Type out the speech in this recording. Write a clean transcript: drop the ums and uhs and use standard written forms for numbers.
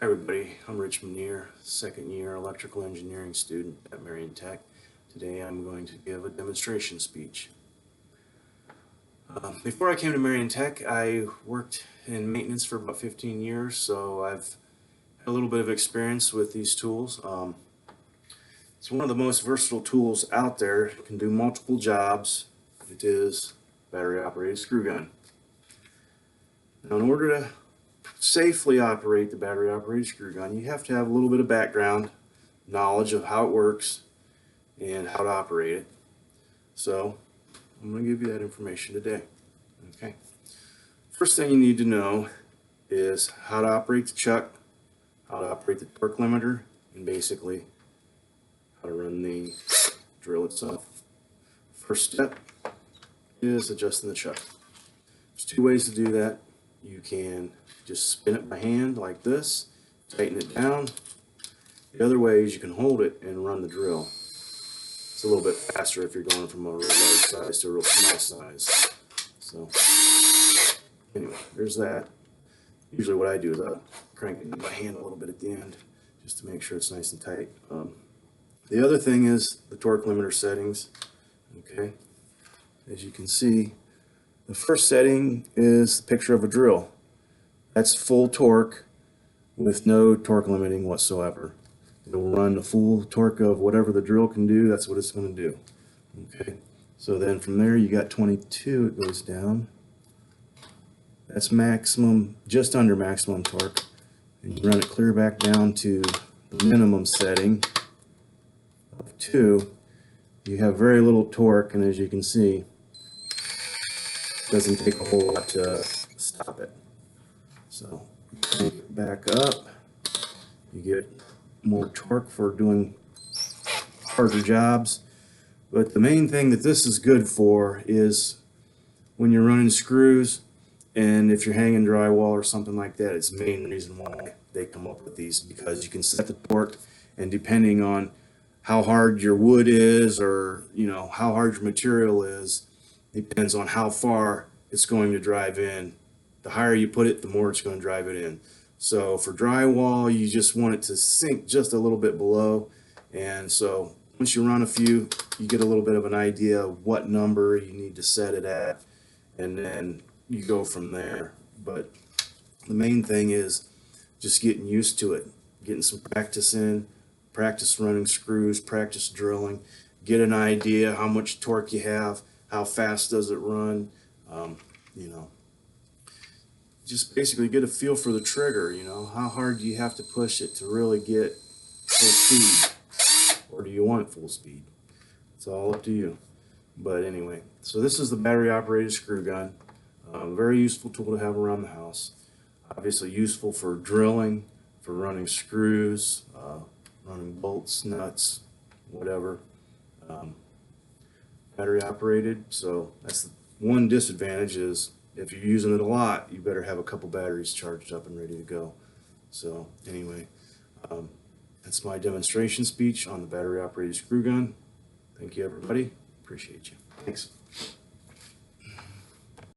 Hi everybody, I'm Rich Minnear, second year electrical engineering student at Marion Tech. Today I'm going to give a demonstration speech. Before I came to Marion Tech, I worked in maintenance for about 15 years, so I've had a little bit of experience with these tools. It's one of the most versatile tools out there. It can do multiple jobs. It is a battery operated screw gun. Now, in order to safely operate the battery operated screw gun, you have to have a little bit of background knowledge of how it works and how to operate it. So I'm going to give you that information today. Okay. First thing you need to know is how to operate the chuck, how to operate the torque limiter, and basically how to run the drill itself. First step is adjusting the chuck. There's two ways to do that. You can just spin it by hand like this, tighten it down. The other way is you can hold it and run the drill. It's a little bit faster if you're going from a real large size to a real small size. So anyway, there's that. Usually what I do is I crank it by hand a little bit at the end just to make sure it's nice and tight. The other thing is the torque limiter settings. Okay, as you can see, the first setting is the picture of a drill. That's full torque with no torque limiting whatsoever. It'll run the full torque of whatever the drill can do. That's what it's going to do. Okay. So then from there you got 22. It goes down. That's maximum, just under maximum torque. And you run it clear back down to the minimum setting of 2. You have very little torque, and as you can see, it doesn't take a whole lot to stop it. So take it back up, you get more torque for doing harder jobs. But the main thing that this is good for is when you're running screws, and if you're hanging drywall or something like that. It's the main reason why they come up with these, because you can set the torque, and depending on how hard your wood is, or how hard your material is, depends on how far it's going to drive in. The higher you put it, the more it's going to drive it in. So for drywall, you just want it to sink just a little bit below. And so once you run a few, you get a little bit of an idea of what number you need to set it at, and then you go from there. But the main thing is just getting used to it, getting some practice in, practice running screws, practice drilling, get an idea how much torque you have, how fast does it run, just basically get a feel for the trigger. How hard do you have to push it to really get full speed, or do you want full speed? It's all up to you. But anyway, so this is the battery operated screw gun. Very useful tool to have around the house. Obviously useful for drilling, for running screws, running bolts, nuts, whatever. Battery operated, so that's the one disadvantage is if you're using it a lot, you better have a couple batteries charged up and ready to go. So anyway, that's my demonstration speech on the battery operated screw gun. Thank you everybody, appreciate you. Thanks.